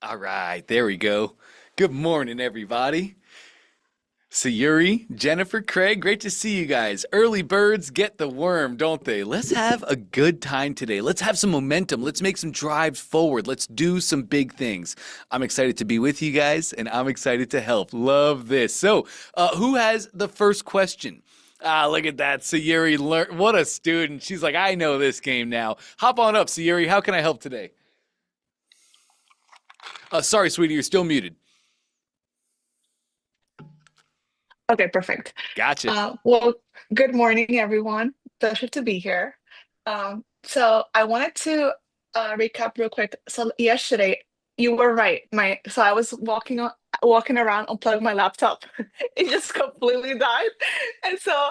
All right, there we go. Good morning, everybody. Sayuri, Jennifer, Craig, great to see you guys. Early birds get the worm, don't they? Let's have a good time today. Let's have some momentum. Let's make some drives forward. Let's do some big things. I'm excited to be with you guys, and I'm excited to help. Love this. So, who has the first question? Ah, look at that. Sayuri, what a student. She's like, I know this game now. Hop on up, Sayuri. How can I help today? Sorry, sweetie, you're still muted. Okay, perfect. Gotcha. Well, good morning, everyone. Pleasure to be here. So I wanted to recap real quick. So yesterday, you were right. So I was walking around, unplugged my laptop. It just completely died, and so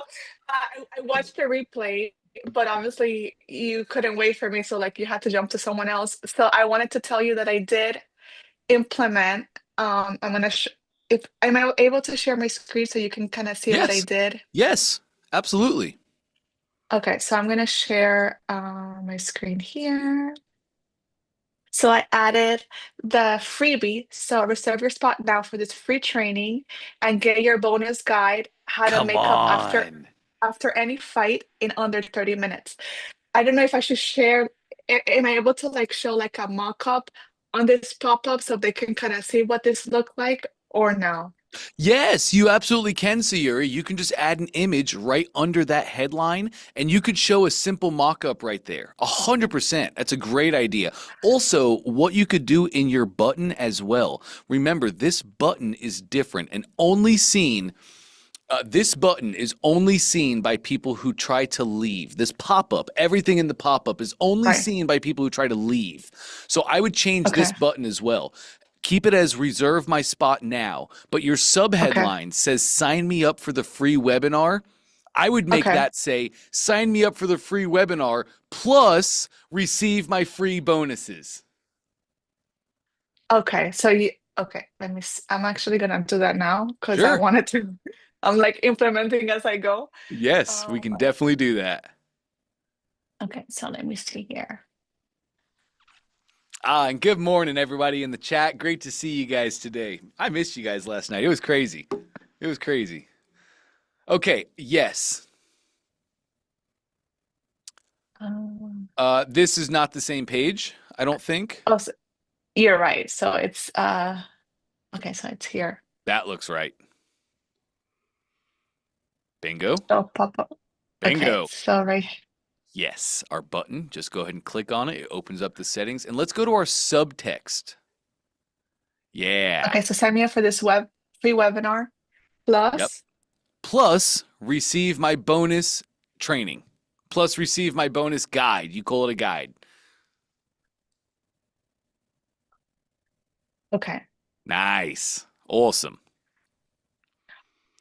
I watched the replay. But obviously, you couldn't wait for me, so like you had to jump to someone else. So I wanted to tell you that I did implement. I'm gonna if am I able to share my screen so you can kind of see what I Yes. did? Yes. Absolutely. Okay, so I'm gonna share my screen here. So I added the freebie. So reserve your spot now for this free training and get your bonus guide, how to Come make up on. after any fight in under 30 minutes. I don't know if I should share. Am I able to like show like a mock-up on this pop-up so they can kind of see what this look like or no? Yes, you absolutely can, Sayuri. You can just add an image right under that headline, and you could show a simple mock-up right there. 100%. That's a great idea. Also, what you could do in your button as well. Remember, this button is different and only seen. This button is only seen by people who try to leave. This pop-up, everything in the pop-up is only Right. seen by people who try to leave. So I would change this Okay. button as well. Keep it as reserve my spot now, but your Okay. subheadline says sign me up for the free webinar. I would make Okay. that say sign me up for the free webinar plus receive my free bonuses. Okay. Okay, I'm actually gonna do that now because I Sure. wanted to, I'm like implementing as I go. Yes, we Um, can definitely do that. okay, so let me see here. And good morning, everybody in the chat. Great to see you guys today. I missed you guys last night. It was crazy. It was crazy. Okay, yes. Um, This is not the same page, I don't think. oh, you're right. So it's okay, so it's here. That looks right. Bingo. So pop up. Okay, Bingo. so right. Yes, our button. Just go ahead and click on it. It opens up the settings. And let's go to our subtext. Yeah. Okay, so sign me up for this free webinar Yep. plus. Plus, receive my bonus training. Plus, receive my bonus guide. You call it a guide. Okay. Nice. Awesome.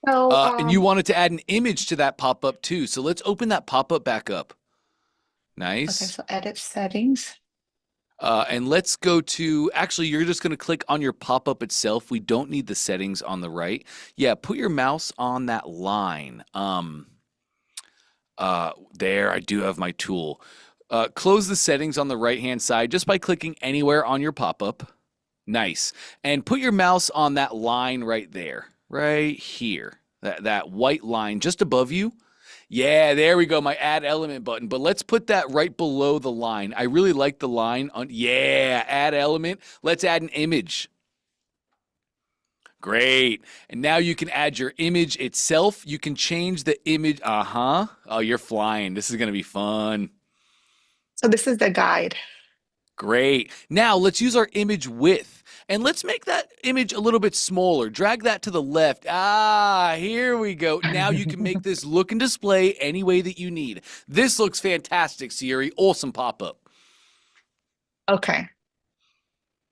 So And you wanted to add an image to that pop-up too. So let's open that pop-up back up. okay, Nice. so edit settings. And let's go to, actually, you're just going to click on your pop-up itself. We don't need the settings on the right. Yeah, put your mouse on that line. There, I do have my tool. Close the settings on the right-hand side just by clicking anywhere on your pop-up. Nice. And put your mouse on that line right there, right here. That white line just above you. Yeah, there we go, my add element button. But let's put that right below the line. I really like the line on, yeah, add element. Let's add an image. Great. And now you can add your image itself. You can change the image. Uh-huh. Oh, you're flying. This is going to be fun. So this is the guide. Great. Now let's use our image width and let's make that image a little bit smaller. Drag that to the left. Ah, here we go. Now you can make this look and display any way that you need. This looks fantastic, Siri. Awesome pop-up. Okay.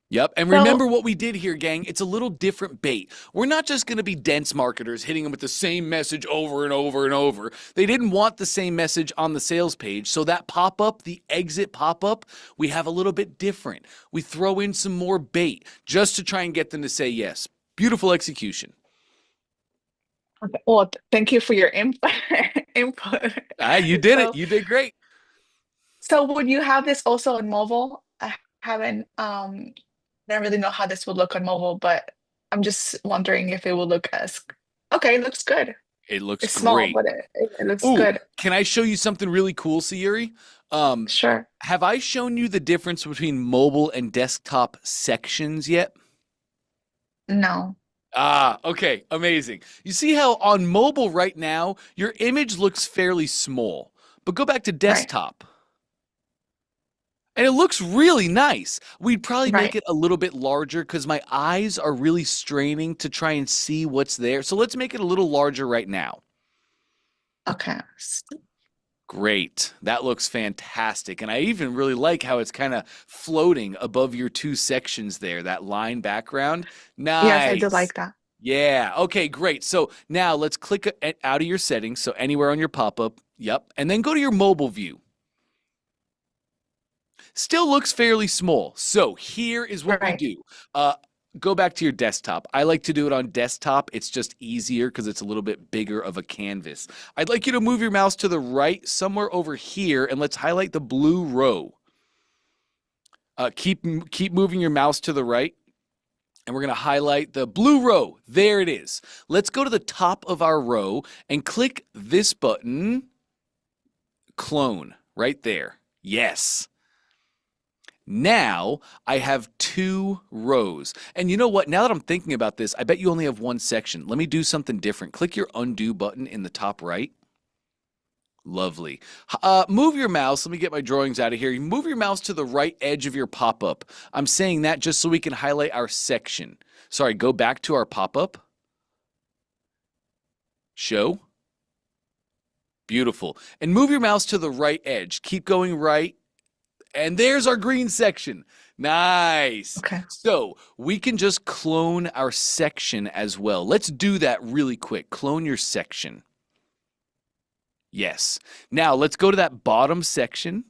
Yep. And So remember what we did here, gang. It's a little different bait. We're not just going to be dense marketers hitting them with the same message over and over and over. They didn't want the same message on the sales page. So that pop up, the exit pop up, we have a little bit different. We throw in some more bait just to try and get them to say yes. Beautiful execution. okay. Well, thank you for your input. input. Ah, you did it. So You did great. so would you have this also on mobile? I haven't don't really know how this will look on mobile, but I'm just wondering if it will look as okay, it looks good. It looks It's small, great. but it looks Ooh, good. can I show you something really cool, Sayuri? Um, Sure. have I shown you the difference between mobile and desktop sections yet? No. Ah, okay, amazing. You see how on mobile right now, your image looks fairly small, but go back to Right. desktop. And it looks really nice. We'd probably make Right. it a little bit larger because my eyes are really straining to try and see what's there. So let's make it a little larger right now. Okay. Great. That looks fantastic. And I even really like how it's kind of floating above your two sections there, that line background. Yes, I do Nice. like that. Yeah. Okay, great. So now let's click out of your settings. So anywhere on your pop up. Yep. And then go to your mobile view. Still looks fairly small. So here is what we Right. do. Uh, Go back to your desktop. I like to do it on desktop. It's just easier because it's a little bit bigger of a canvas. I'd like you to move your mouse to the right, somewhere over here, and let's highlight the blue row. Keep moving your mouse to the right, and we're going to highlight the blue row. There it is. Let's go to the top of our row and click this button, clone, right there. Yes. Now I have two rows. And you know what? Now that I'm thinking about this, I bet you only have one section. Let me do something different. Click your undo button in the top right. Lovely. Move your mouse. Let me get my drawings out of here. You move your mouse to the right edge of your pop-up. I'm saying that just so we can highlight our section. Sorry, go back to our pop-up. Show. Beautiful. And move your mouse to the right edge. Keep going right. And there's our green section. Nice. Okay. So we can just clone our section as well. Let's do that really quick. Clone your section. Yes. Now let's go to that bottom section.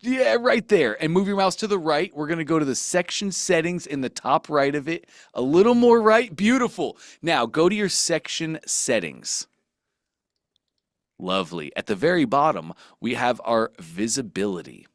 Yeah, right there. And move your mouse to the right. We're going to go to the section settings in the top right of it. A little more right. Beautiful. Now go to your section settings. Lovely. At the very bottom, we have our visibility.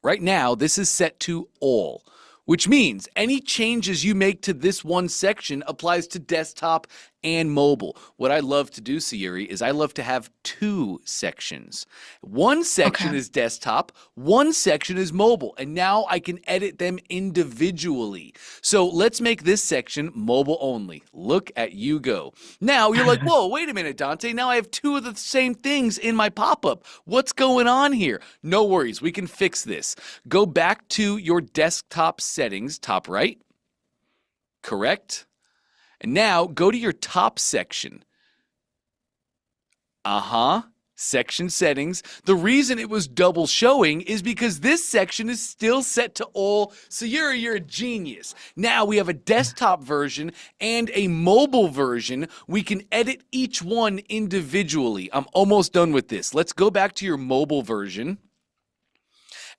Right now, this is set to all, which means any changes you make to this one section applies to desktop and mobile. What I love to do, Sayuri, is I love to have two sections. One section Okay. is desktop, one section is mobile, and now I can edit them individually. So let's make this section mobile only. Look at you go. Now you're like, whoa, wait a minute, Dante. Now I have two of the same things in my pop-up. What's going on here? No worries, we can fix this. Go back to your desktop settings, top right. Correct. And now go to your top section. Section settings. The reason it was double showing is because this section is still set to all. So you're a genius. Now we have a desktop version and a mobile version. We can edit each one individually. I'm almost done with this. Let's go back to your mobile version.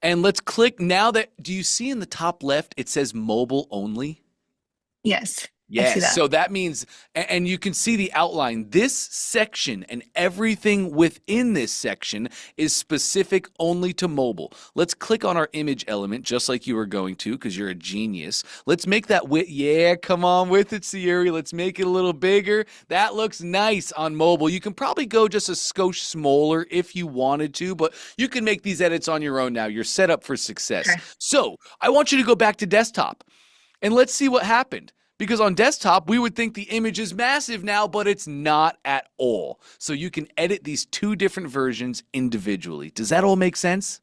And let's click now that, do you see in the top left, it says mobile only? Yes, I see Yes, that. so that means, and you can see the outline. This section and everything within this section is specific only to mobile. Let's click on our image element, just like you were going to, because you're a genius. Let's make that width. Yeah, come on with it, Sayuri. Let's make it a little bigger. That looks nice on mobile. You can probably go just a skosh smaller if you wanted to, but you can make these edits on your own now. You're set up for success. Okay. So I want you to go back to desktop, and let's see what happened. Because on desktop, we would think the image is massive now, but it's not at all. So you can edit these two different versions individually. Does that all make sense?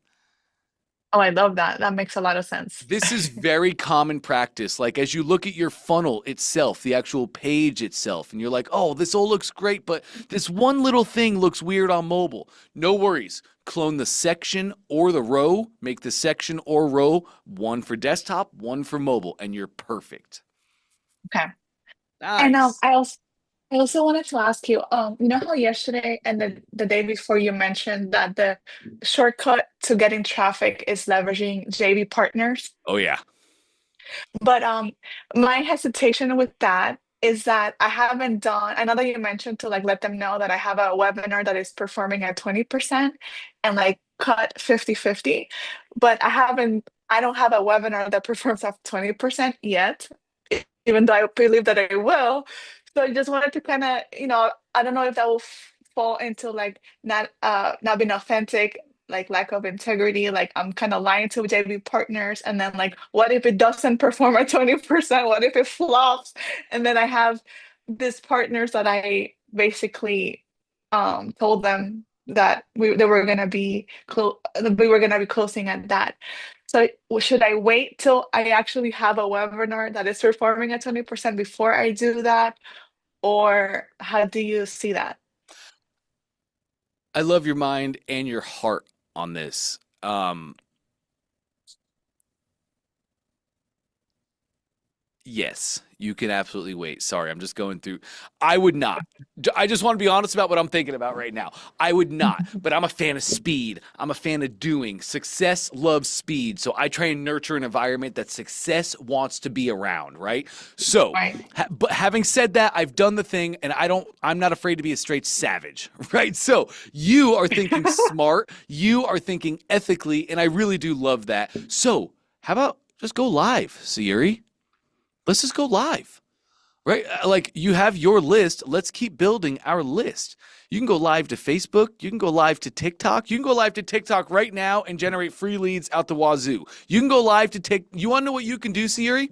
Oh, I love that. That makes a lot of sense. This is very common practice. Like as you look at your funnel itself, the actual page itself, and you're like, oh, this all looks great, but this one little thing looks weird on mobile. No worries. Clone the section or the row, make the section or row one for desktop, one for mobile, and you're perfect. Okay. And Nice. I also wanted to ask you, you know how yesterday and the day before you mentioned that the shortcut to getting traffic is leveraging JV partners? Oh, yeah. But my hesitation with that is that I haven't done, I know that you mentioned to like let them know that I have a webinar that is performing at 20% and like cut 50-50, but I haven't I don't have a webinar that performs at 20% yet, even though I believe that I will. So I just wanted to kind of, I don't know if that will fall into like not being authentic, like lack of integrity, like I'm kind of lying to JV partners, and then like what if it doesn't perform at 20%? What if it flops? And then I have these partners that I basically told them that they were gonna be we were gonna be closing at that. So should I wait till I actually have a webinar that is performing at 20% before I do that? Or how do you see that? I love your mind and your heart on this. Yes, you can absolutely wait. Sorry, I'm just going through. I would not. I just want to be honest about what I'm thinking about right now. I would not, but I'm a fan of speed. I'm a fan of doing. Success loves speed. So I try and nurture an environment that success wants to be around, right? So, Right. but having said that, I've done the thing and I'm not afraid to be a straight savage, right? So you are thinking smart, you are thinking ethically, and I really do love that. So, how about just go live, Sayuri? Let's just go live, right? Like you have your list. Let's keep building our list. You can go live to Facebook. You can go live to TikTok. You can go live to TikTok right now and generate free leads out the wazoo. You can go live to TikTok. You want to know what you can do, Siri?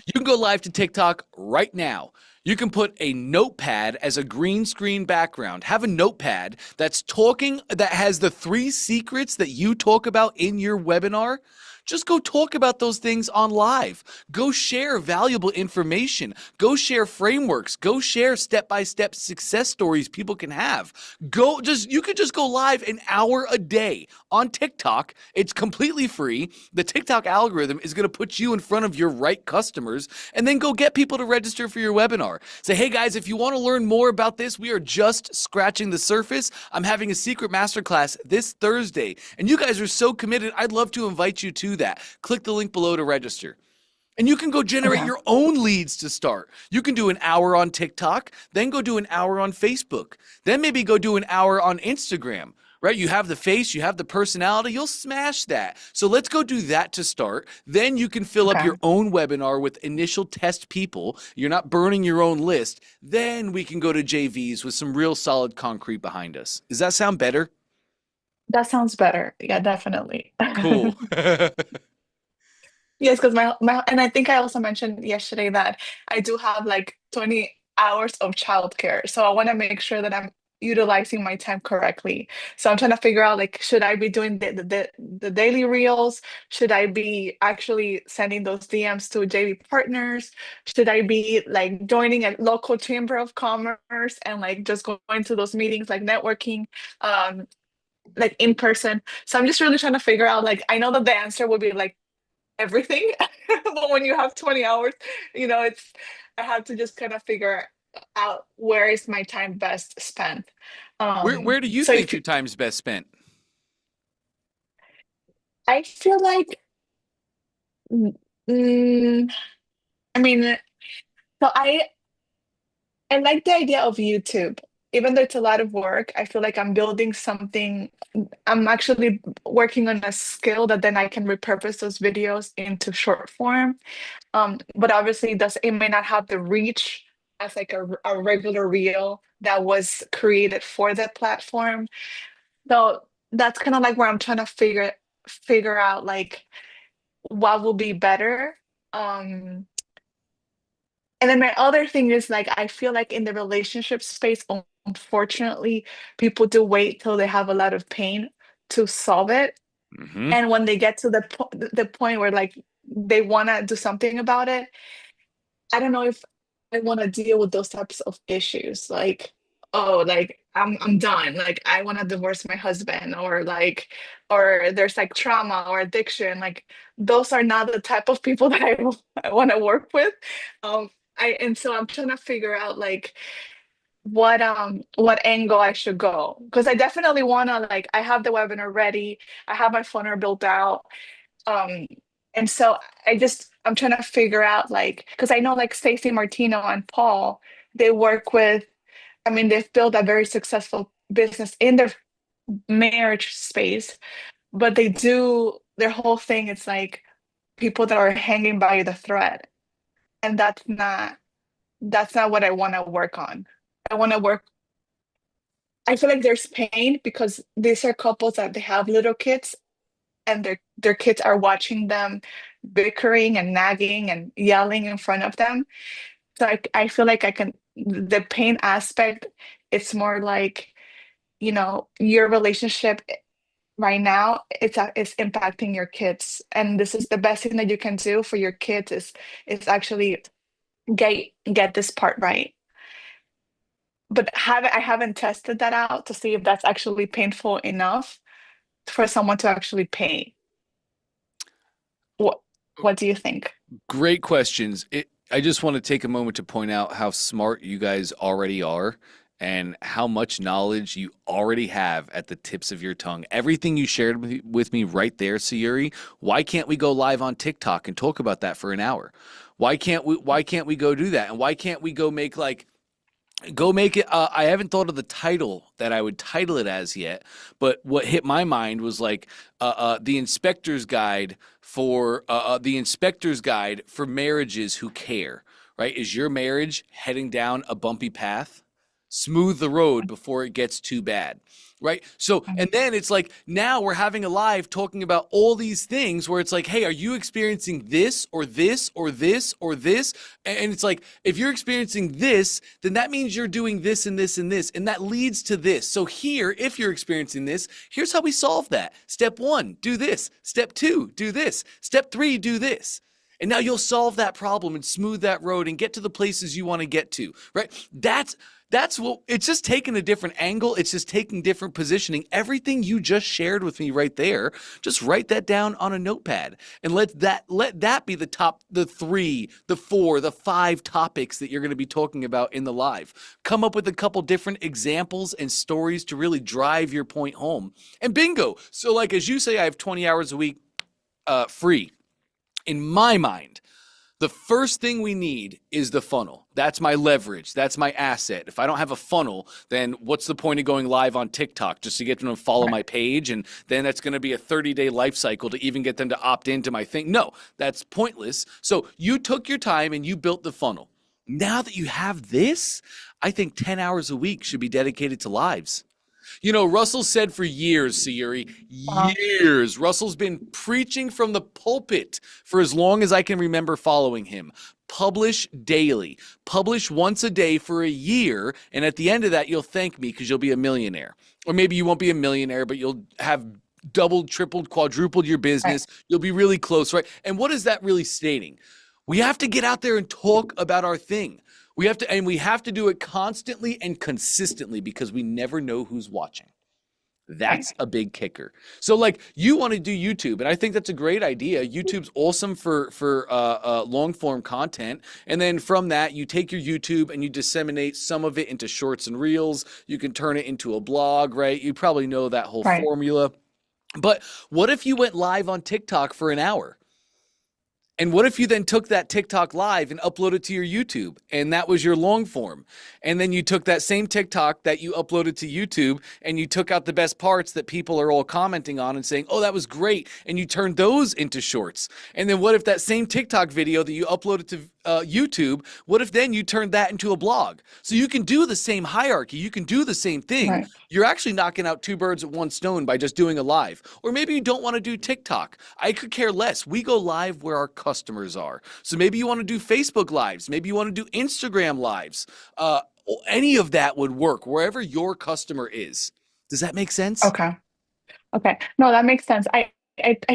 You can go live to TikTok right now. You can put a notepad as a green screen background. Have a notepad that has the 3 secrets that you talk about in your webinar. Just go talk about those things on live. Go share valuable information. Go share frameworks. Go share step-by-step success stories people can have. You could just go live an hour a day on TikTok. It's completely free. The TikTok algorithm is going to put you in front of your right customers, and then go get people to register for your webinar. Say, hey guys, if you want to learn more about this, we are just scratching the surface. I'm having a secret masterclass this Thursday, and you guys are so committed. I'd love to invite you to that. Click the link below to register. And you can go generate Okay. your own leads to start. You can do an hour on TikTok, then go do an hour on Facebook, then maybe go do an hour on Instagram, right? You have the face, you have the personality, you'll smash that. So let's go do that to start. Then you can fill up Okay. your own webinar with initial test people. You're not burning your own list. Then we can go to JVs with some real solid concrete behind us. Does that sound better? That sounds better. Yeah, definitely. Cool. Yes, because my and I think I also mentioned yesterday that I do have like 20 hours of childcare. So I want to make sure that I'm utilizing my time correctly. So I'm trying to figure out like should I be doing the daily reels? Should I be actually sending those DMs to JV partners? Should I be like joining a local chamber of commerce and like just going to those meetings like networking like in person? So I'm just really trying to figure out like I know that the answer would be like everything. But when you have 20 hours, it's I have to just kind of figure out where is my time best spent. Where do you So think if your time's best spent? I feel like, mm, I mean, so I like the idea of YouTube. Even though it's a lot of work, I feel like I'm building something. I'm actually working on a skill that then I can repurpose those videos into short form. But obviously it may not have the reach as like a regular reel that was created for that platform. So that's kind of like where I'm trying to figure out like what will be better. Um, and then my other thing is like I feel like in the relationship space, unfortunately, people do wait till they have a lot of pain to solve it. Hmm. And when they get to the point where like they want to do something about it, I don't know if I want to deal with those types of issues. Like, oh, like I'm done. Like I want to divorce my husband, or like, or there's like trauma or addiction. Like those are not the type of people that I want to work with. And so I'm trying to figure out like what angle I should go, because I definitely want to like I have the webinar ready. I have my funnel built out. um, and so I'm trying to figure out like because I know like Stacy Martino and Paul, they work with, I mean, they've built a very successful business in their marriage space, but they do. their whole thing is like people that are hanging by the thread. And that's not what I want to work on. I want to work I feel like there's pain because these are couples that they have little kids and their kids are watching them bickering and nagging and yelling in front of them. So I feel like I can the pain aspect, it's more like, your relationship right now, it's impacting your kids. And this is the best thing that you can do for your kids is actually get this part right. But I haven't tested that out to see if that's actually painful enough for someone to actually pay. What what do you think? Great questions. I just want to take a moment to point out how smart you guys already are and how much knowledge you already have at the tips of your tongue. Everything you shared with me right there, Sayuri. Why can't we go live on TikTok and talk about that for an hour? Why can't we go do that? And why can't we go make it I haven't thought of the title that I would title it as yet, but what hit my mind was like the inspector's guide for marriages who care, right? Is your marriage heading down a bumpy path? Smooth the road before it gets too bad, right? So, and then it's like now we're having a live talking about all these things where it's like, hey, are you experiencing this or this or this or this? And it's like, if you're experiencing this, then that means you're doing this and this and this, and that leads to this. So here, if you're experiencing this, here's how we solve that. Step 1, do this. Step 2, do this. Step 3, do this. And now you'll solve that problem and smooth that road and get to the places you want to get to, right? That's what it's just taking a different angle. It's just taking different positioning. Everything you just shared with me right there, just write that down on a notepad and let that be the 3, the 4, the 5 topics that you're going to be talking about in the live. Come up with a couple different examples and stories to really drive your point home. And bingo. So like, as you say, I have 20 hours a week free. In my mind, the first thing we need is the funnel. That's my leverage. That's my asset. If I don't have a funnel, then what's the point of going live on TikTok just to get them to follow my page? And then that's going to be a 30-day life cycle to even get them to opt into my thing. No, that's pointless. So you took your time and you built the funnel. Now that you have this, I think 10 hours a week should be dedicated to lives. You know, Russell said for years, Sayuri, Uh, years, Russell's been preaching from the pulpit for as long as I can remember following him. Publish daily. Publish once a day for a year, and at the end of that, you'll thank me because you'll be a millionaire. Or maybe you won't be a millionaire, but you'll have doubled, tripled, quadrupled your right, business. You'll be really close, right? And what is that really stating? We have to get out there and talk about our thing. We have to do it constantly and consistently because we never know who's watching. right, That's a big kicker. So like you want to do YouTube, and I think that's a great idea. YouTube's awesome for long form content, and then from that you take your YouTube and you disseminate some of it into shorts and reels. You can turn it into a blog, right? You probably know that whole right. formula. But what if you went live on TikTok for an hour? And what if you then took that TikTok live and uploaded it to your YouTube and that was your long form? And then you took that same TikTok that you uploaded to YouTube and you took out the best parts that people are all commenting on and saying, oh, that was great. And you turned those into shorts. And then what if that same TikTok video that you uploaded to YouTube, what if then you turned that into a blog? So you can do the same hierarchy. You can do the same thing. Right. You're actually knocking out 2 birds with 1 stone by just doing a live. Or maybe you don't want to do TikTok. I could care less. We go live where our customers are. So maybe you want to do Facebook lives. Maybe you want to do Instagram lives. Any of that would work wherever your customer is. Does that make sense? Okay. Okay. No, that makes sense. I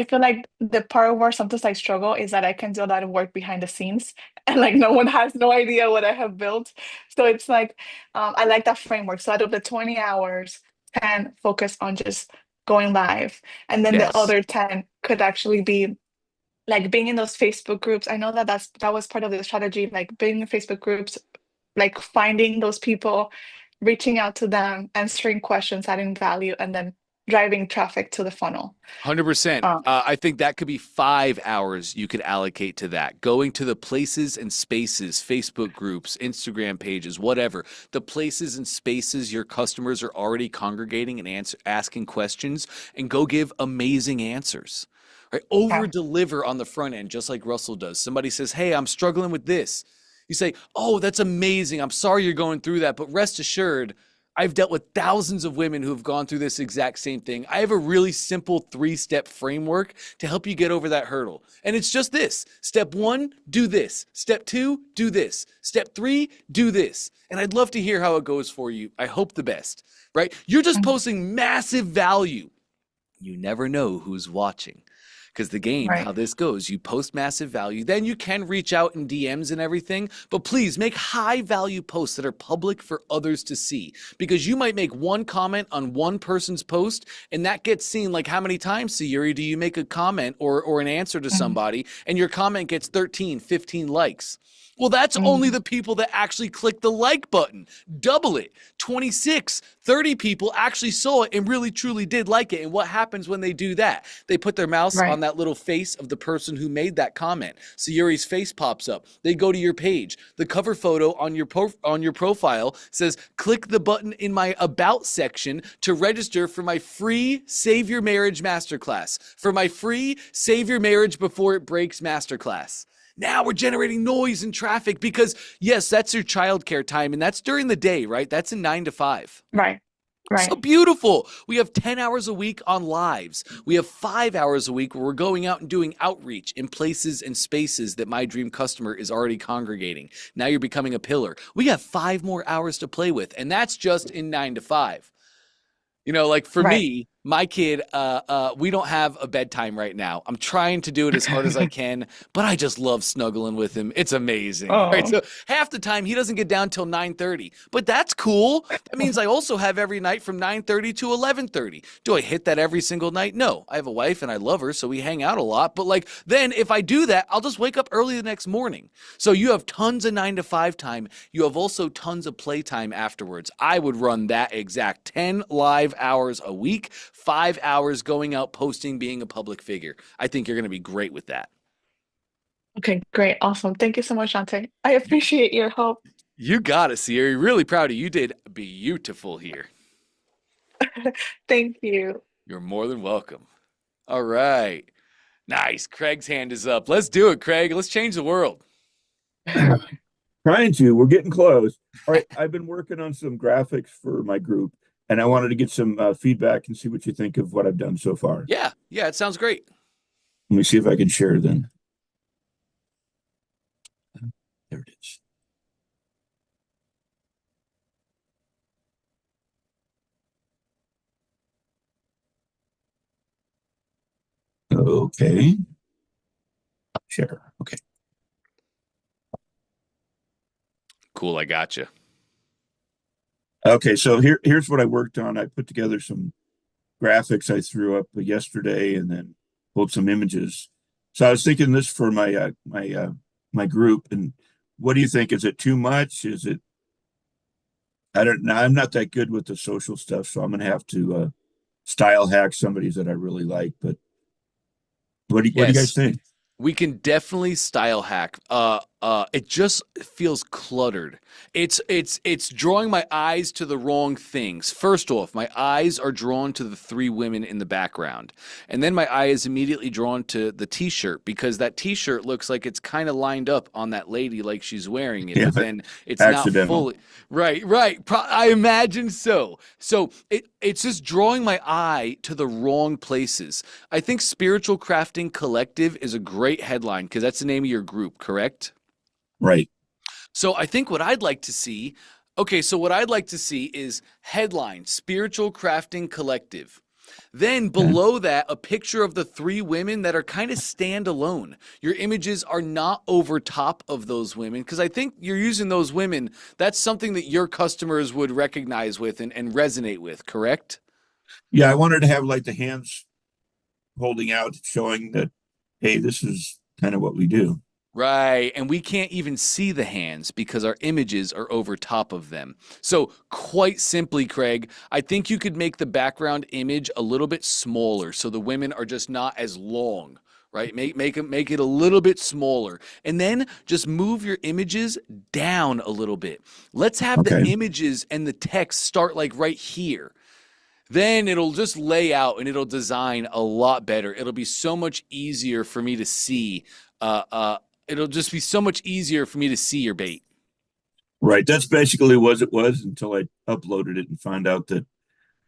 feel like the part where sometimes I struggle is that I can do a lot of work behind the scenes and like no one has no idea what I have built. So it's like I like that framework. So out of the 20 hours, 10 focus on just going live. And then the Yes. other 10 could actually be like being in those Facebook groups. I know that that was part of the strategy, like being in Facebook groups, like finding those people, reaching out to them, answering questions, adding value, and then driving traffic to the funnel. 100%. Um, I think that could be 5 hours you could allocate to that. Going to the places and spaces, Facebook groups, Instagram pages, whatever, the places and spaces your customers are already congregating and asking questions, and go give amazing answers. right? Okay. Over deliver on the front end, just like Russell does. Somebody says, hey, I'm struggling with this. You say, oh, that's amazing. I'm sorry you're going through that, but rest assured, I've dealt with thousands of women who have gone through this exact same thing. I have a really simple 3-step framework to help you get over that hurdle. And it's just this. Step 1, do this. Step 2, do this. Step 3, do this. And I'd love to hear how it goes for you. I hope the best, right? You're just Mhm. posting massive value. You never know who's watching. Because the game, how Right. this goes, you post massive value, then you can reach out in DMs and everything, but please make high value posts that are public for others to see. Because you might make one comment on one person's post, and that gets seen like how many times, Sayuri, do you make a comment or an answer to Mhm. somebody, and your comment gets 13, 15 likes? Well, that's only Mhm. the people that actually click the like button. Double it. 26, 30 people actually saw it and really truly did like it. And what happens when they do that? They put their mouse on Right. that little face of the person who made that comment. So Yuri's face pops up. They go to your page. The cover photo on your profile says, click the button in my about section to register for my free Save Your Marriage Masterclass. For my free Save Your Marriage Before It Breaks Masterclass. Now we're generating noise and traffic because, yes, that's your childcare time, and that's during the day, right? That's in 9 to 5. Right. So Right. beautiful. We have 10 hours a week on lives. We have 5 hours a week where we're going out and doing outreach in places and spaces that my dream customer is already congregating. Now you're becoming a pillar. We have 5 more hours to play with, and that's just in 9 to 5. Like for Right. me, my kid, we don't have a bedtime right now. I'm trying to do it as hard as I can, but I just love snuggling with him. It's amazing, right? Oh. So half the time he doesn't get down till 9:30, but that's cool. That means I also have every night from 9:30 to 11:30. Do I hit that every single night? No. I have a wife and I love her, so we hang out a lot. But then if I do that, I'll just wake up early the next morning. So you have tons of 9 to 5 time. You have also tons of playtime afterwards. I would run that exact 10 live hours a week, 5 hours going out posting, being a public figure. I think you're going to be great with that. Okay, great. Awesome. Thank you so much, Dante. I appreciate your help. You got it, Sierra. Really proud of you. You did beautiful here. Thank you. You're more than welcome. All right. Nice. Craig's hand is up. Let's do it, Craig. Let's change the world. Trying to. We're getting close. All right. I've been working on some graphics for my group, and I wanted to get some feedback and see what you think of what I've done so far. Yeah. Yeah. It sounds great. Let me see if I can share then. There it is. Okay. Share. Okay. Cool. I got you. Okay. So here's what I worked on. I put together some graphics I threw up yesterday, and then pulled some images. So I was thinking this for my group. And what do you think? Is it too much? Is it? I don't know. I'm not that good with the social stuff, so I'm gonna have to style hack somebody's that I really like. But what do you guys Yes. think? We can definitely style hack. It just feels cluttered. It's drawing my eyes to the wrong things. First off, my eyes are drawn to the 3 women in the background. And then my eye is immediately drawn to the t-shirt because that t-shirt looks like it's kind of lined up on that lady like she's wearing it, Yeah, but then it's not accidental. fully. Right, right. I imagine so. So it's just drawing my eye to the wrong places. I think Spiritual Crafting Collective is a great headline because that's the name of your group, correct? Right. So I think what I'd like to see, okay, so what I'd like to see is headline Spiritual Crafting Collective. Then Okay. below that, a picture of the 3 women that are kind of standalone. Your images are not over top of those women because I think you're using those women. That's something that your customers would recognize with and resonate with, correct? Yeah, I wanted to have like the hands holding out, showing that, hey, this is kind of what we do. Right. And we can't even see the hands because our images are over top of them. So, quite simply, Craig, I think you could make the background image a little bit smaller so the women are just not as long. Right? Make it a little bit smaller. And then just move your images down a little bit. Let's have the Okay. images and the text start like right here. then it'll just lay out and it'll design a lot better. It'll be so much easier for me to see. It'll just be so much easier for me to see your bait. Right. That's basically what it was until I uploaded it and found out that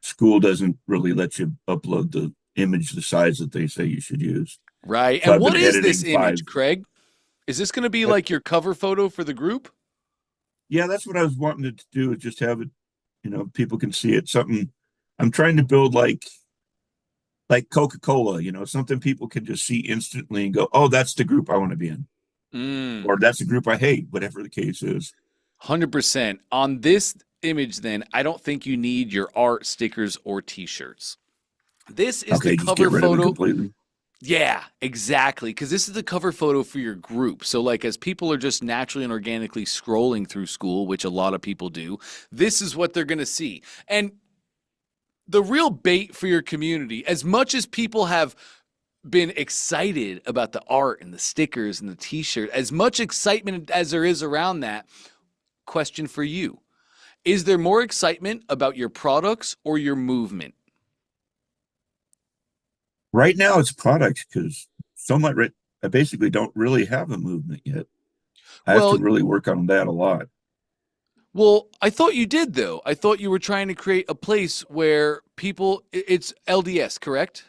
school doesn't really let you upload the image the size that they say you should use. Right. So And I've what been is editing this five. image, Craig? Is this going to be Uh, like your cover photo for the group? Yeah, that's what I was wanting it to do, is just have it, people can see it. Something I'm trying to build like Coca-Cola, something people can just see instantly and go, oh, that's the group I want to be in. Mm. Or that's the group I hate, whatever the case is. 100%. On this image, then, I don't think you need your art, stickers, or t-shirts. This is the Okay, just cover get rid of it photo. completely. Yeah, exactly. Because this is the cover photo for your group. So, like, as people are just naturally and organically scrolling through school, which a lot of people do, this is what they're going to see. And the real bait for your community, as much as people have been excited about the art and the stickers and the t-shirt, as much excitement as there is around that, question for you. Is there more excitement about your products or your movement? Right now it's products because I basically don't really have a movement yet. I have to Well, really work on that a lot. well, I thought you did though. I thought you were trying to create a place where it's LDS, correct?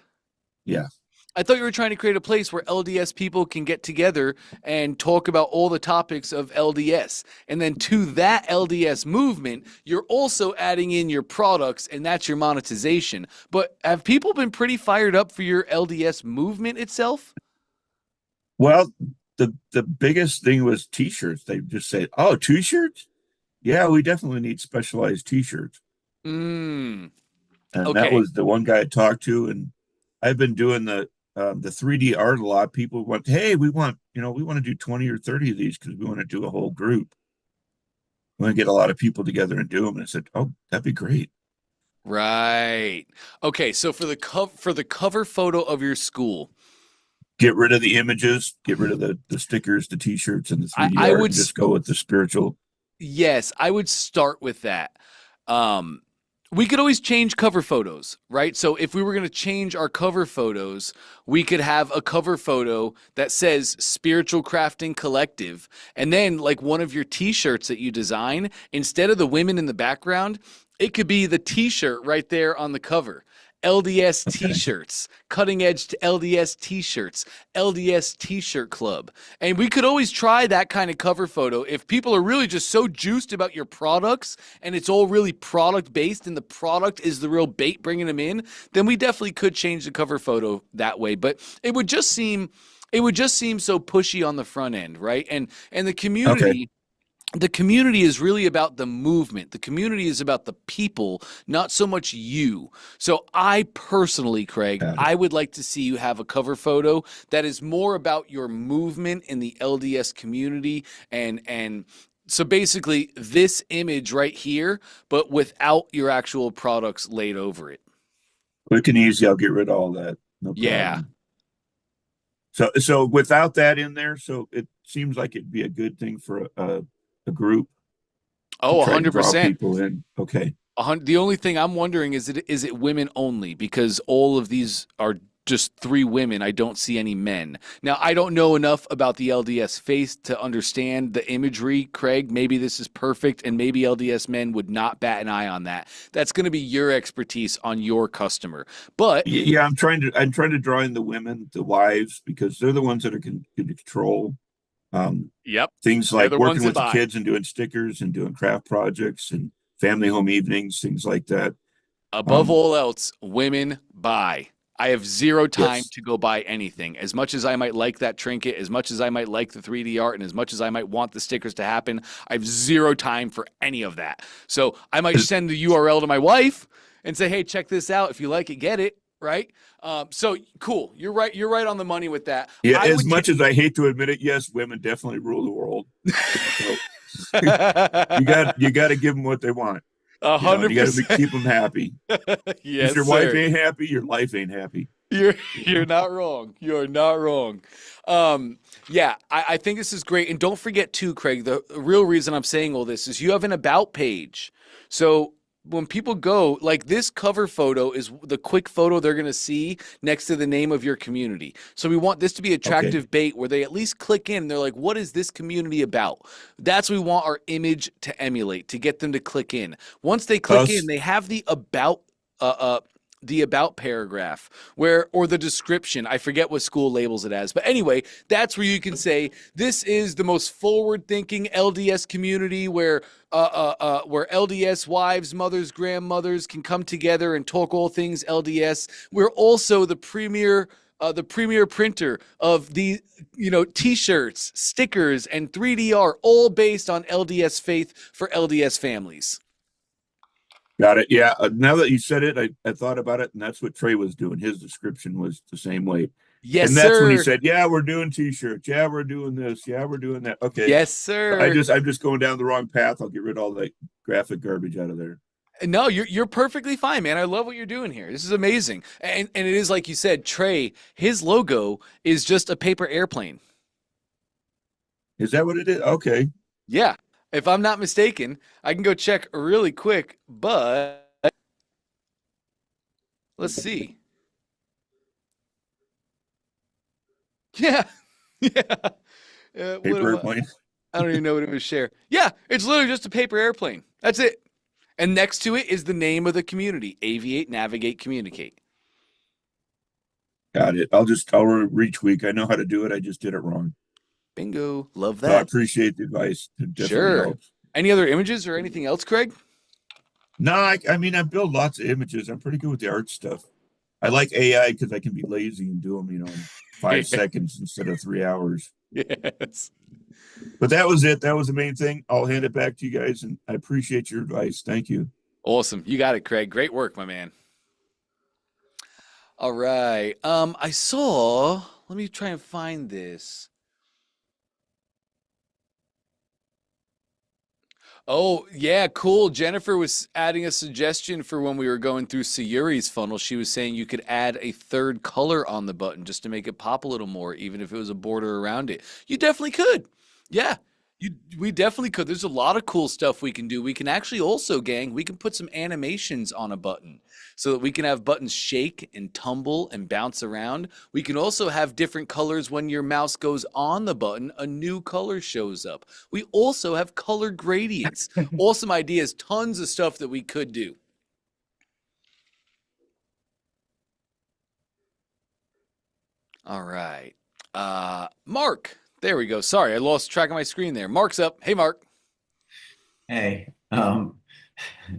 Yeah. I thought you were trying to create a place where LDS people can get together and talk about all the topics of LDS. And then to that LDS movement, you're also adding in your products, and that's your monetization. But have people been pretty fired up for your LDS movement itself? Well, the biggest thing was t-shirts. They just said, oh, t-shirts? Yeah, we definitely need specialized t-shirts. Mm, And that okay. was the one guy I talked to. And I've been doing the 3D art a lot. People want, hey, we want to do 20 or 30 of these because we want to do a whole group. We want to get a lot of people together and do them. And I said, oh, that'd be great. Right. Okay, so for the cover photo of your school, Get rid of the images, get rid of the stickers, the t-shirts, and the 3D I art, would and just go with the spiritual. yes, I would start with that. Um, we could always change cover photos, right? So if we were going to change our cover photos, we could have a cover photo that says Spiritual Crafting Collective. And then, like one of your t shirts that you design, instead of the women in the background, it could be the t shirt right there on the cover. LDS Okay. t-shirts, cutting edge to LDS t-shirts, LDS t-shirt club. And we could always try that kind of cover photo if people are really just so juiced about your products and it's all really product based and the product is the real bait bringing them in, then we definitely could change the cover photo that way. But it would just seem so pushy on the front end, right? And Okay. the community is really about the movement. The community is about the people, not so much you. So I personally, Craig, Got it. I would like to see you have a cover photo that is more about your movement in the LDS community and so basically this image right here, but without your actual products laid over it. Quick and easy. I'll get rid of all that. No Yeah. problem. So without that in there, so it seems like it'd be a good thing for a group to Oh, try to draw 100%. people in. Okay. The only thing I'm wondering is it women only because all of these are just three women. I don't see any men. Now, I don't know enough about the LDS faith to understand the imagery, Craig. Maybe this is perfect and maybe LDS men would not bat an eye on that. That's going to be your expertise on your customer. But Yeah, I'm trying to draw in the women, the wives, because they're the ones that are can control yep, things they're like the ones working that with the buy. kids and doing stickers and doing craft projects and family home evenings, things like that. Above Um, all else, women buy. I have zero time yes. to go buy anything. As much as I might like that trinket, as much as I might like the 3D art, and as much as I might want the stickers to happen, I have zero time for any of that. So I might send the URL to my wife and say, hey, check this out. If you like it, get it. Right. So cool. You're right. You're right on the money with that. Yeah, I as would much as I hate to admit it, yes, women definitely rule the world. So you got take you got to give them what they want. a You hundred got to percent. keep them happy. If Yes, your wife sir. ain't happy, your life ain't happy. You're not wrong. You're not wrong. Yeah, I think this is great. And don't forget too, Craig, the real reason I'm saying all this is you have an about page. So when people go, like this cover photo is the quick photo they're going to see next to the name of your community. So we want this to be Okay. attractive bait where they at least click in and they're like, what is this community about? That's what we want our image to emulate, to get them to click in. Once they click in, Us. they have the about paragraph where, or the description. I forget what school labels it as, but anyway, that's where you can say this is the most forward-thinking LDS community where LDS wives, mothers, grandmothers can come together and talk all things LDS. We're also the premier printer of the t-shirts, stickers, and 3D art, all based on LDS faith for LDS families. Got it. Yeah. Now that you said it, I thought about it, and that's what Trey was doing. His description was the same way. Yes, And that's when he sir. said, "Yeah, we're doing t-shirts. Yeah, we're doing this. Yeah, we're doing that." Okay. Yes, I sir. just I'm just going down the wrong path. I'll get rid of all that graphic garbage out of there. No, you're perfectly fine, man. I love what you're doing here. This is amazing. And it is like you said, Trey, his logo is just a paper airplane. Is that what it is? Okay. Yeah. If I'm not mistaken, I can go check really quick, but let's see. Yeah. Yeah. Paper airplane. I don't even know what it was share. Yeah, it's literally just a paper airplane. That's it. And next to it is the name of the community: Aviate, Navigate, Communicate. Got it. I'll retweak. I know how to do it. I just did it wrong. Bingo. Love So I that. appreciate the advice. It definitely Sure. helps. Any other images or anything else, Craig? No, I mean, I build lots of images. I'm pretty good with the art stuff. I like AI because I can be lazy and do them, in 5 seconds instead of 3 hours. Yes. But that was it. That was the main thing. I'll hand it back to you guys, and I appreciate your advice. Thank you. Awesome. You got it, Craig. Great work, my man. All right. I saw, let me try and find this. Oh, yeah, cool. Jennifer was adding a suggestion for when we were going through Sayuri's funnel. She was saying you could add a third color on the button just to make it pop a little more, even if it was a border around it. You definitely could. Yeah, we definitely could. There's a lot of cool stuff we can do. We can actually also, gang, we can put some animations on a button so that we can have buttons shake and tumble and bounce around. We can also have different colors when your mouse goes on the button, a new color shows up. We also have color gradients. Awesome ideas, tons of stuff that we could do. All right. Mark, there we go. Sorry, I lost track of my screen there. Mark's up. Hey, Mark. Hey,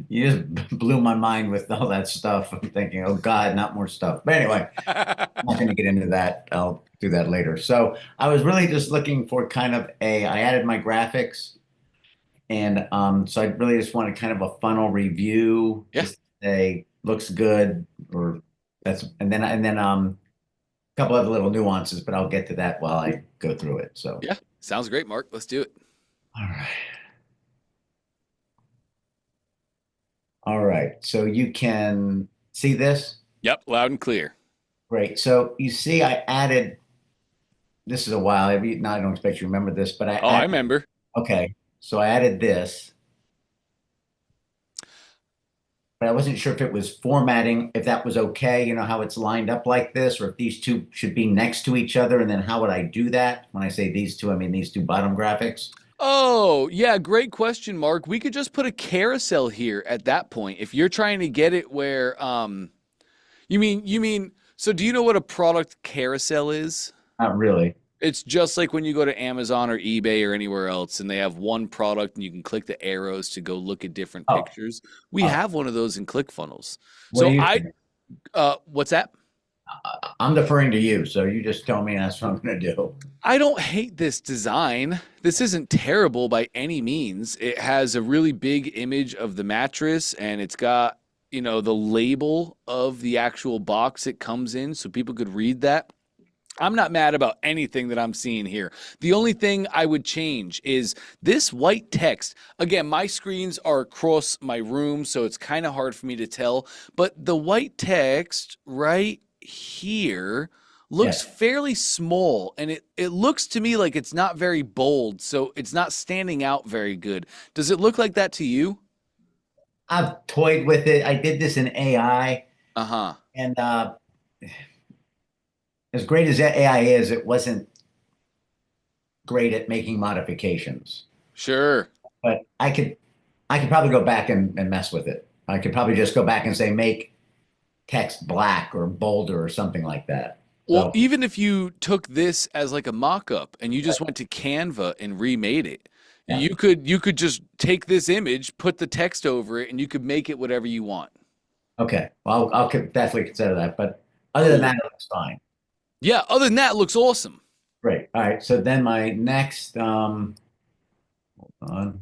you just blew my mind with all that stuff. I'm thinking, oh God, not more stuff. But anyway, I'm not going to get into that. I'll do that later. So I was really just looking for I added my graphics, and so I really just wanted kind of a funnel review. Yeah. Just say looks good, or and then a couple other little nuances, but I'll get to that while I go through it. So Yeah, sounds great, Mark. Let's do it. all right. All right, so you can see this? Yep, loud and clear. Great. So you see I added, this is a while, now I don't expect you to remember this, but I remember. Okay, so I added this. But I wasn't sure if it was formatting, if that was okay, how it's lined up like this, or if these two should be next to each other, and then how would I do that? When I say these two, I mean these two bottom graphics. Oh, yeah, great question, Mark. We could just put a carousel here at that point. If you're trying to get it where so do you know what a product carousel is? Not really. It's just like when you go to Amazon or eBay or anywhere else and they have one product and you can click the arrows to go look at different pictures. We have one of those in ClickFunnels. What do you think? What's that? I'm deferring to you, so you just tell me and that's what I'm going to do. I don't hate this design. This isn't terrible by any means. It has a really big image of the mattress and it's got, the label of the actual box it comes in so people could read that. I'm not mad about anything that I'm seeing here. The only thing I would change is this white text. Again, my screens are across my room, so it's kind of hard for me to tell. But the white text right here looks fairly small, and it looks to me like it's not very bold, so it's not standing out very good. Does it look like that to you? I've toyed with it. I did this in AI, Uh-huh. and as great as AI is, it wasn't great at making modifications. Sure. But I could probably go back and mess with it. I could probably just go back and say make text black or bolder or something like that. Well, So even if you took this as like a mock-up and you just went to Canva and remade it, yeah. you could just take this image, put the text over it, and you could make it whatever you want. Okay. Well, definitely consider that. But other than Cool. that, it looks fine. Yeah, other than that, it looks awesome. Great. All right. So then my next hold on.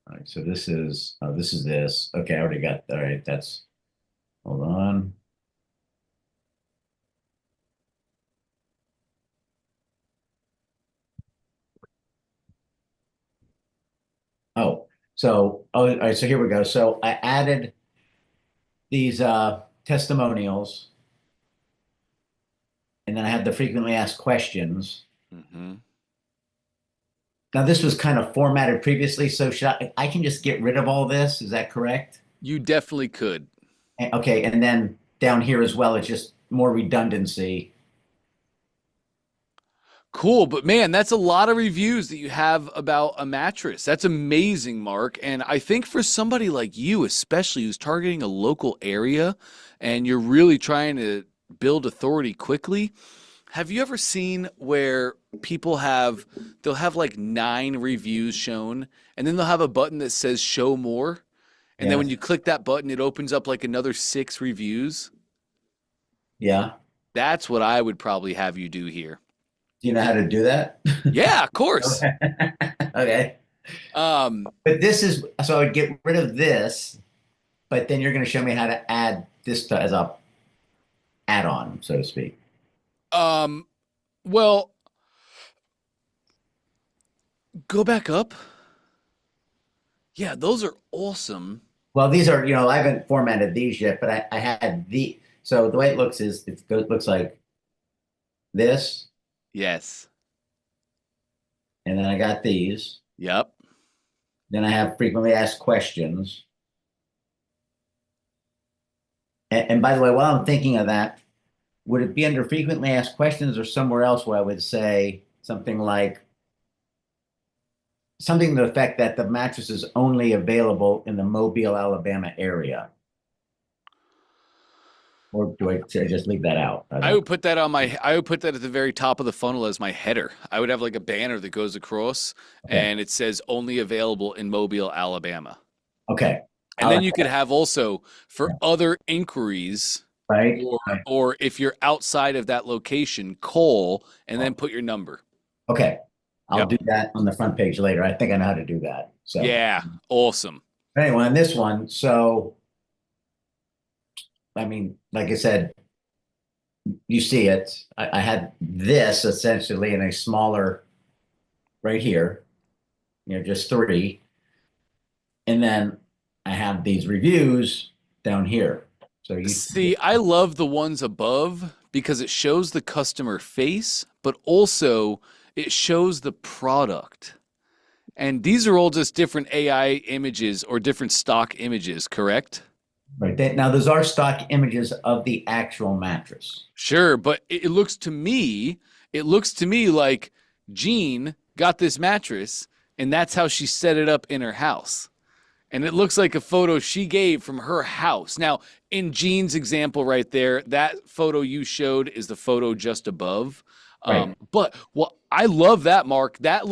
All right. So this is this. Okay, I already got all right. That's hold on. All right, so here we go. So I added these testimonials, and then I have the frequently asked questions. Hmm. Now this was kind of formatted previously, so I can just get rid of all this? Is that correct? You definitely could. Okay, and then down here as well, it's just more redundancy. Cool, but man, that's a lot of reviews that you have about a mattress. That's amazing, Mark. And I think for somebody like you, especially who's targeting a local area and you're really trying to build authority quickly, have you ever seen where they'll have like 9 reviews shown and then they'll have a button that says show more? And then when Yes. you click that button, it opens up like another 6 reviews. Yeah. That's what I would probably have you do here. Do you know how to do that? Yeah, of course. Okay. Um, But this is so I would get rid of this, but then you're going to show me how to add this as a add-on, so to speak. um, well, go back up. Yeah, those are awesome. Well, these are, I haven't formatted these yet, but I had so the way it looks is it looks like this, Yes. and then I got these. Yep. Then I have frequently asked questions. And by the way, while I'm thinking of that, would it be under frequently asked questions or somewhere else where I would say something like something to the effect that the mattress is only available in the Mobile, Alabama area? Or should I just leave that out? I would put that I would put that at the very top of the funnel as my header. I would have like a banner that goes across Okay. and it says only available in Mobile, Alabama. Okay. And then you could have also for Yeah. other inquiries Right. or if you're outside of that location, call and then put your number. Okay. I'll Yep. do that on the front page later. I think I know how to do that. So Yeah, awesome. anyway, on this one, so I mean, like I said, you see it. I had this essentially in a smaller right here, just 3. And then I have these reviews down here. So you See, I love the ones above because it shows the customer face, but also it shows the product. And these are all just different AI images or different stock images, correct? right now, those are stock images of the actual mattress. Sure, but it looks to me like Jean got this mattress and that's how she set it up in her house. And it looks like a photo she gave from her house. Now, in Jean's example right there, that photo you showed is the photo just above. Right. But well, I love that, Mark. That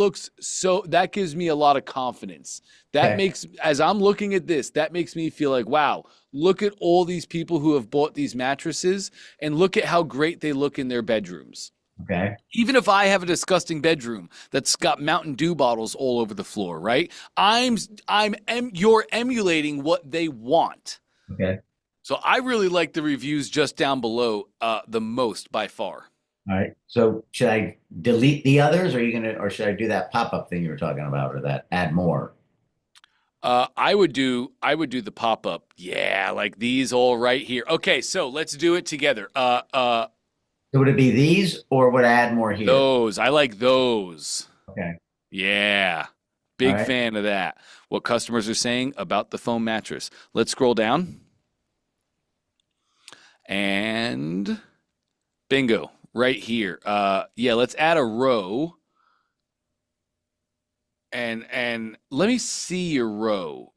gives me a lot of confidence. That Okay. makes, as I'm looking at this, that makes me feel like, wow, look at all these people who have bought these mattresses and look at how great they look in their bedrooms. Okay. Even if I have a disgusting bedroom that's got Mountain Dew bottles all over the floor, right? You're emulating what they want. Okay. So I really like the reviews just down below the most by far. All right. So should I delete the others, or should I do that pop-up thing you were talking about, or that add more? I would do the pop-up. Yeah, like these all right here. Okay, so let's do it together. So would it be these, or would I add more here? Those. I like those. Okay. Yeah. All Big right. fan of that. What customers are saying about the foam mattress. Let's scroll down. And bingo, right here. Yeah, let's add a row. And let me see your row.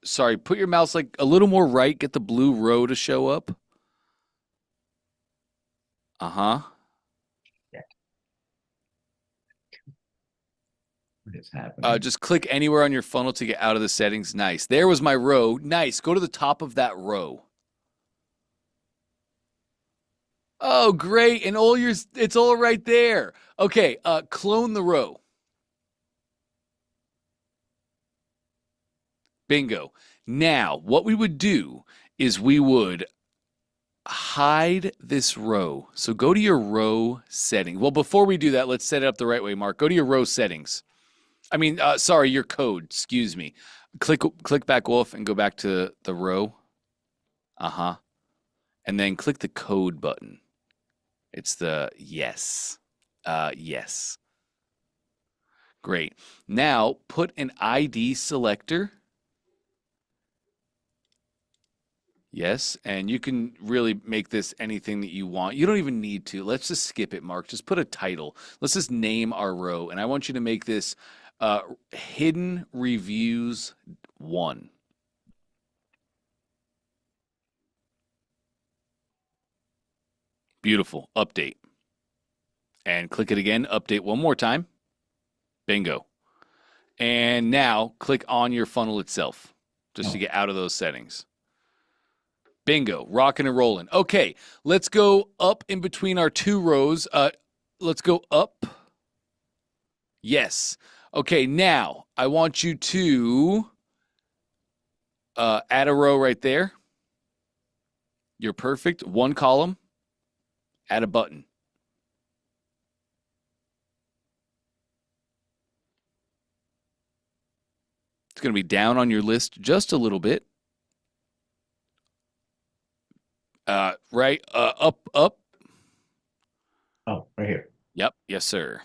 Sorry, put your mouse like a little more right, get the blue row to show up. Uh-huh. Yeah. What is happening? Just click anywhere on your funnel to get out of the settings. Nice. There was my row. Nice. Go to the top of that row. Oh, great. And it's all right there. Okay, clone the row. Bingo. Now, what we would do is we would hide this row. So go to your row setting. Well, before we do that, let's set it up the right way, Mark. Go to your row settings. Sorry, your code. Excuse me. Click back off and go back to the row. Uh-huh. And then click the code button. It's the yes. Yes. Great. Now put an ID selector. Yes, and you can really make this anything that you want. You don't even need to. Let's just skip it, Mark. Just put a title. Let's just name our row, and I want you to make this Hidden Reviews 1. Beautiful. Update. And click it again. Update one more time. Bingo. And now click on your funnel itself just to get out of those settings. Bingo. Rocking and rolling. Okay, let's go up in between our two rows. Let's go up. Yes. Okay, now I want you to add a row right there. You're perfect. One column. Add a button. It's going to be down on your list just a little bit. Right. Up. Oh, right here. Yep. Yes, sir.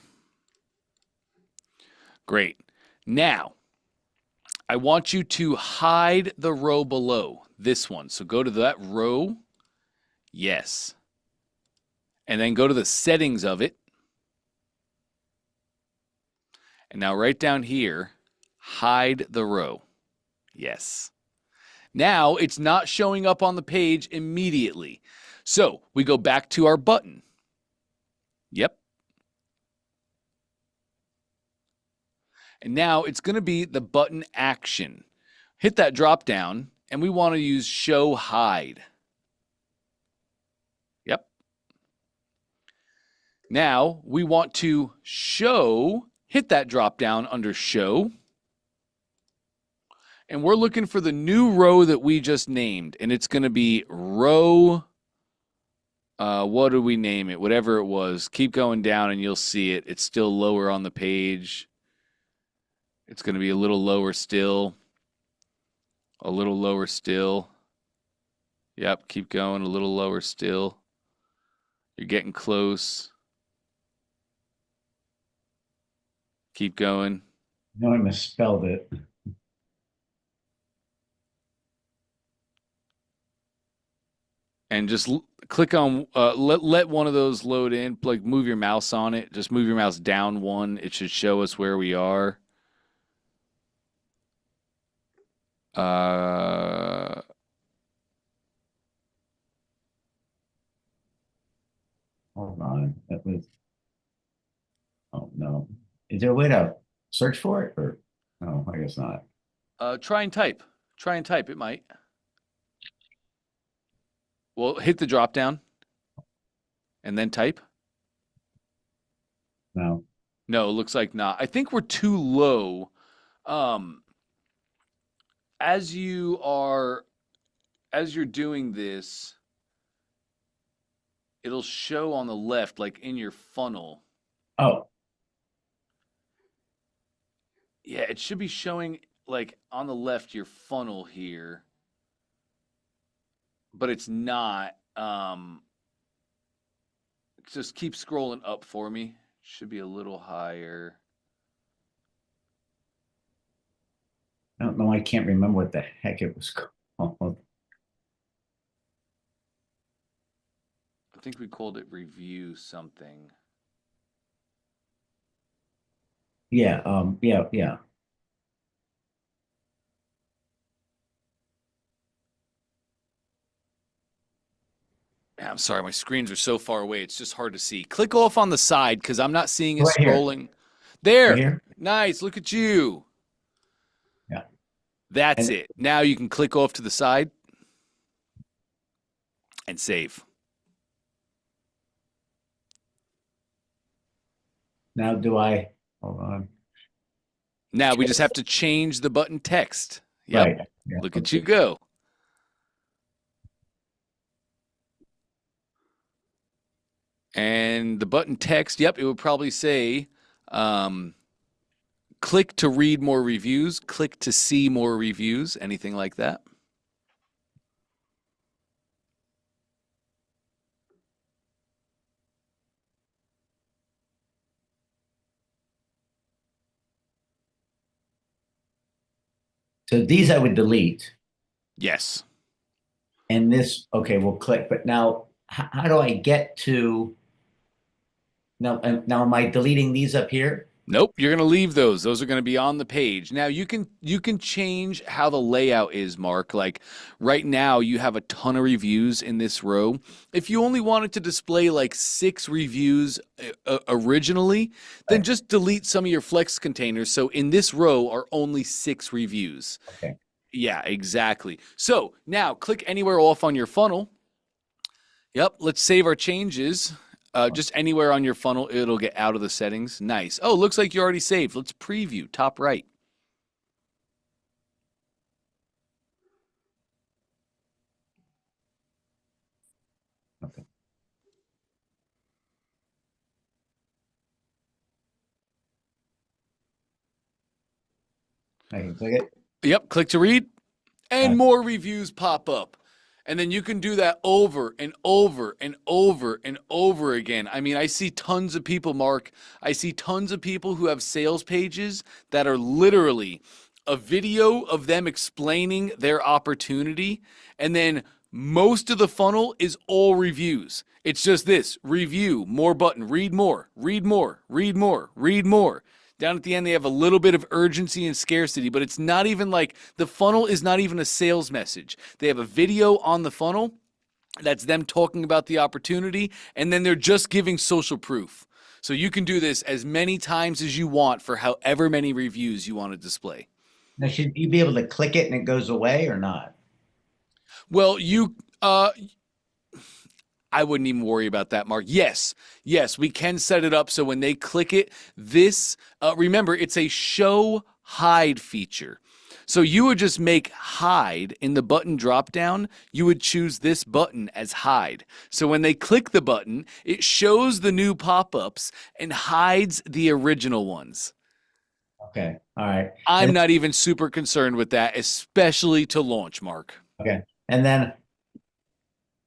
Great. Now, I want you to hide the row below this one. So go to that row. Yes. And then go to the settings of it. And now right down here, hide the row. Yes. Now it's not showing up on the page immediately. So we go back to our button. Yep. And now it's going to be the button action. Hit that drop down, and we want to use show hide. Yep. Now we want to show, hit that drop down under show. And we're looking for the new row that we just named. And it's going to be row, what did we name it? Whatever it was. Keep going down and you'll see it. It's still lower on the page. It's going to be a little lower still. A little lower still. Yep, keep going. A little lower still. You're getting close. Keep going. No, I misspelled it. And just click on, let one of those load in. Like move your mouse on it. Just move your mouse down one. It should show us where we are. Hold on. That was. Oh no. Is there a way to search for it, or no? I guess not. Try and type. Try and type. It might. Well, hit the drop down and then type. No. No, it looks like not. I think we're too low. As you're doing this, it'll show on the left, like in your funnel. Oh. Yeah, it should be showing like on the left your funnel here, but it's not. Just keep scrolling up for me. Should be a little higher. I don't know. I can't remember what the heck it was called. I think we called it review something. Yeah. Yeah. I'm sorry, my screens are so far away. It's just hard to see. Click off on the side because I'm not seeing it Right here. scrolling. There. Right here. Nice. Look at you. Yeah. That's And it. Now you can click off to the side and save. now hold on. Now we just have to change the button text. Yep. Right. Yeah. Look at you go. And the button text, yep, it would probably say click to read more reviews, click to see more reviews, anything like that. So these I would delete. Yes. And this, okay, we'll click. But now, how do I get to? Now, am I deleting these up here? Nope, you're going to leave those. Those are going to be on the page. Now you can change how the layout is, Mark. Like right now you have a ton of reviews in this row. If you only wanted to display like 6 reviews originally, then just delete some of your flex containers. So in this row are only 6 reviews. Okay. Yeah, exactly. So now click anywhere off on your funnel. Yep, let's save our changes. Just anywhere on your funnel, it'll get out of the settings. Nice. Oh, looks like you already saved. Let's preview, top right. Okay. I can click it. Yep, click to read, and more reviews pop up. And then you can do that over and over and over and over again. I mean, I see tons of people, Mark. I see tons of people who have sales pages that are literally a video of them explaining their opportunity. And then most of the funnel is all reviews. It's just this review, more button, read more, read more, read more, read more. Down at the end, they have a little bit of urgency and scarcity, but it's not even like the funnel is not even a sales message. They have a video on the funnel that's them talking about the opportunity, and then they're just giving social proof. So you can do this as many times as you want for however many reviews you want to display. Now, should you be able to click it and it goes away or not? Well, I wouldn't even worry about that, Mark. Yes, we can set it up so when they click it, remember, it's a show hide feature. So you would just make hide in the button drop down. You would choose this button as hide. So when they click the button, it shows the new pop-ups and hides the original ones. Okay. All right. I'm not even super concerned with that, especially to launch, Mark. Okay. And then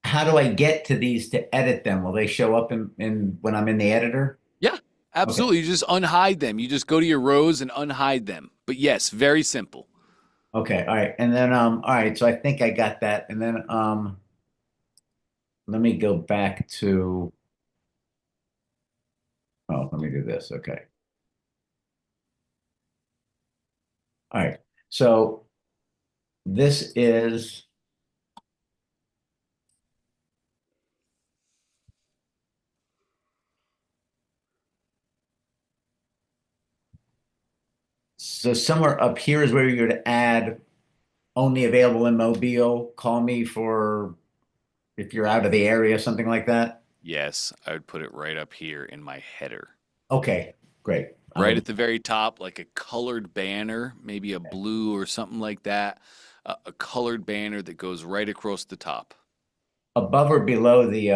how do I get to these to edit them? Will they show up in when I'm in the editor? Yeah, absolutely. Okay. You just unhide them. You just go to your rows and unhide them. But yes, very simple. Okay. All right. And then all right. So I think I got that. And then let me go back to let me do this. Okay. All right. So this is so somewhere up here is where you're to add only available in Mobile. Call me for if you're out of the area, something like that. Yes, I would put it right up here in my header. Okay, great. Right at the very top, like a colored banner, maybe a blue or something like that. A colored banner that goes right across the top. Above or below the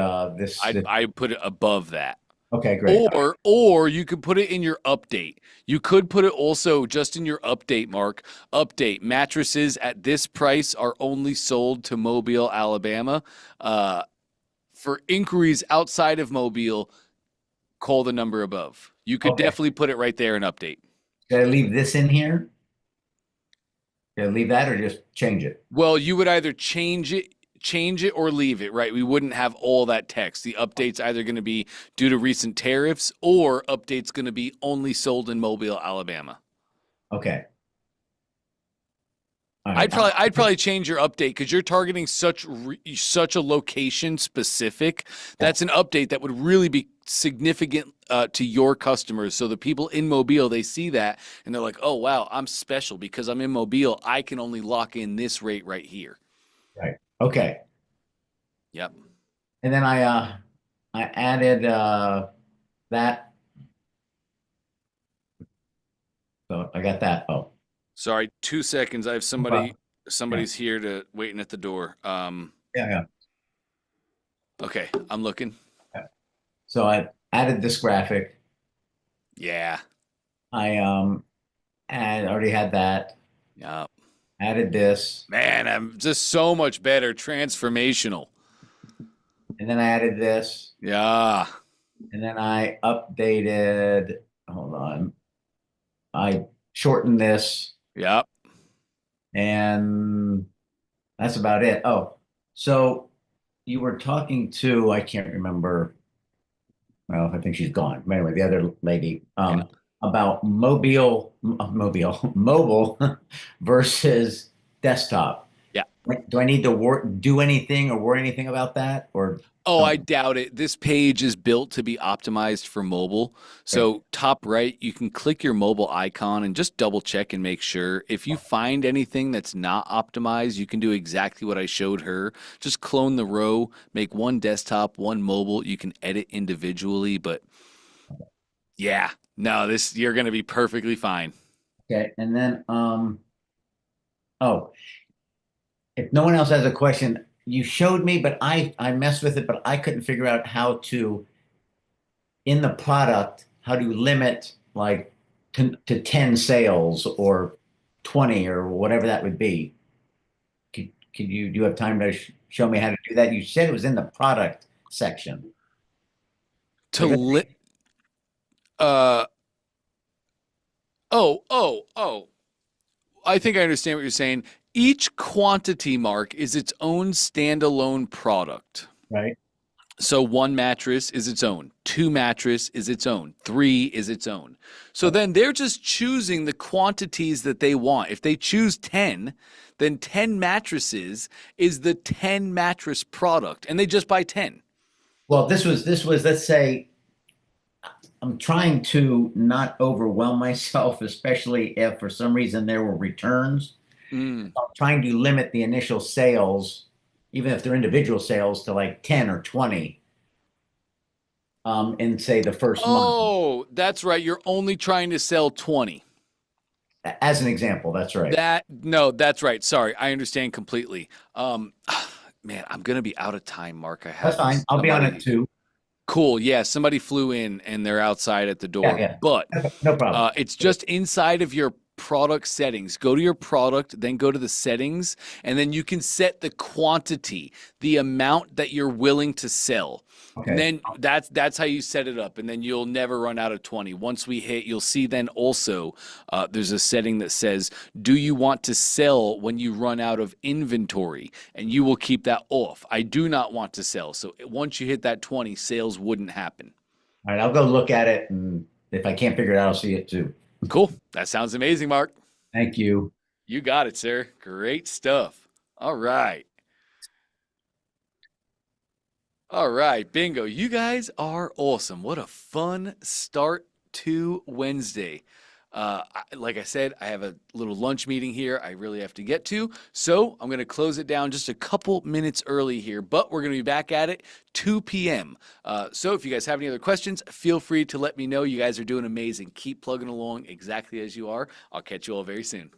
I put it above that. Okay, great. Or you could put it in your update. You could put it also just in your update, Mark. Update, mattresses at this price are only sold to Mobile, Alabama. For inquiries outside of Mobile, call the number above. You could definitely put it right there and update. Should I leave this in here? Should I leave that or just change it? Well, you would either change it or leave it, right? We wouldn't have all that text. The update's either going to be due to recent tariffs or update's going to be only sold in Mobile, Alabama. Okay. All right. I'd probably change your update because you're targeting such a location specific. That's an update that would really be significant to your customers. So the people in Mobile, they see that and they're like, "Oh wow, I'm special because I'm in Mobile. I can only lock in this rate right here." Right. Okay. Yep. And then I added that. So I got that. Oh, Sorry, 2 seconds. I have problem. somebody's here waiting at the door. Yeah. Okay, I'm looking. So I added this graphic. Yeah. I already had that. Yeah. Added this, Man, I'm just so much better. Transformational. and then I added this, Yeah. and then I updated. Hold on. I shortened this, Yep. and that's about it. Oh, so you were talking to, I can't remember. Well, I think she's gone. But anyway, the other lady, Yeah. about mobile versus desktop. Yeah. Do I need to do anything or worry anything about that, or Oh, I don't? doubt it. This page is built to be optimized for mobile. So top right, you can click your mobile icon and just double check and make sure. If you find anything that's not optimized, you can do exactly what I showed her. Just clone the row, make one desktop, one mobile. You can edit individually, but yeah, no, you're going to be perfectly fine. Okay, and then oh, if no one else has a question, you showed me, but I messed with it, but I couldn't figure out how to in the product how to limit like to 10 sales or 20 or whatever that would be. Could you do you have time to show me how to do that? You said it was in the product section. To lit uh oh. I think I understand what you're saying. Each quantity mark is its own standalone product. Right. So one mattress is its own, two mattress is its own, three is its own. So then they're just choosing the quantities that they want. If they choose 10, then 10 mattresses is the 10 mattress product, and they just buy 10. Well, this was, let's say, I'm trying to not overwhelm myself, especially if for some reason there were returns. Mm. I'm trying to limit the initial sales, even if they're individual sales, to like 10 or 20 in say the first month. Oh, that's right. You're only trying to sell 20. As an example, that's right. That's right. Sorry, I understand completely. Man, I'm gonna be out of time, Mark. I have That's fine. I'll be on somebody. it too. Cool. Yeah, somebody flew in and they're outside at the door. Yeah. But No problem. it's just inside of your product settings. Go to your product, then go to the settings, and then you can set the quantity, the amount that you're willing to sell. Okay. And then that's how you set it up, and then you'll never run out of 20. Once we hit, you'll see then also there's a setting that says, do you want to sell when you run out of inventory? And you will keep that off. I do not want to sell. So once you hit that 20, sales wouldn't happen. All right, I'll go look at it, and if I can't figure it out, I'll see it too. Cool. That sounds amazing, Mark. Thank you. You got it, sir. Great stuff. All right. All right, bingo. You guys are awesome. What a fun start to Wednesday. Like I said, I have a little lunch meeting here I really have to get to. So I'm going to close it down just a couple minutes early here, but we're going to be back at it 2 p.m. So if you guys have any other questions, feel free to let me know. You guys are doing amazing. Keep plugging along exactly as you are. I'll catch you all very soon.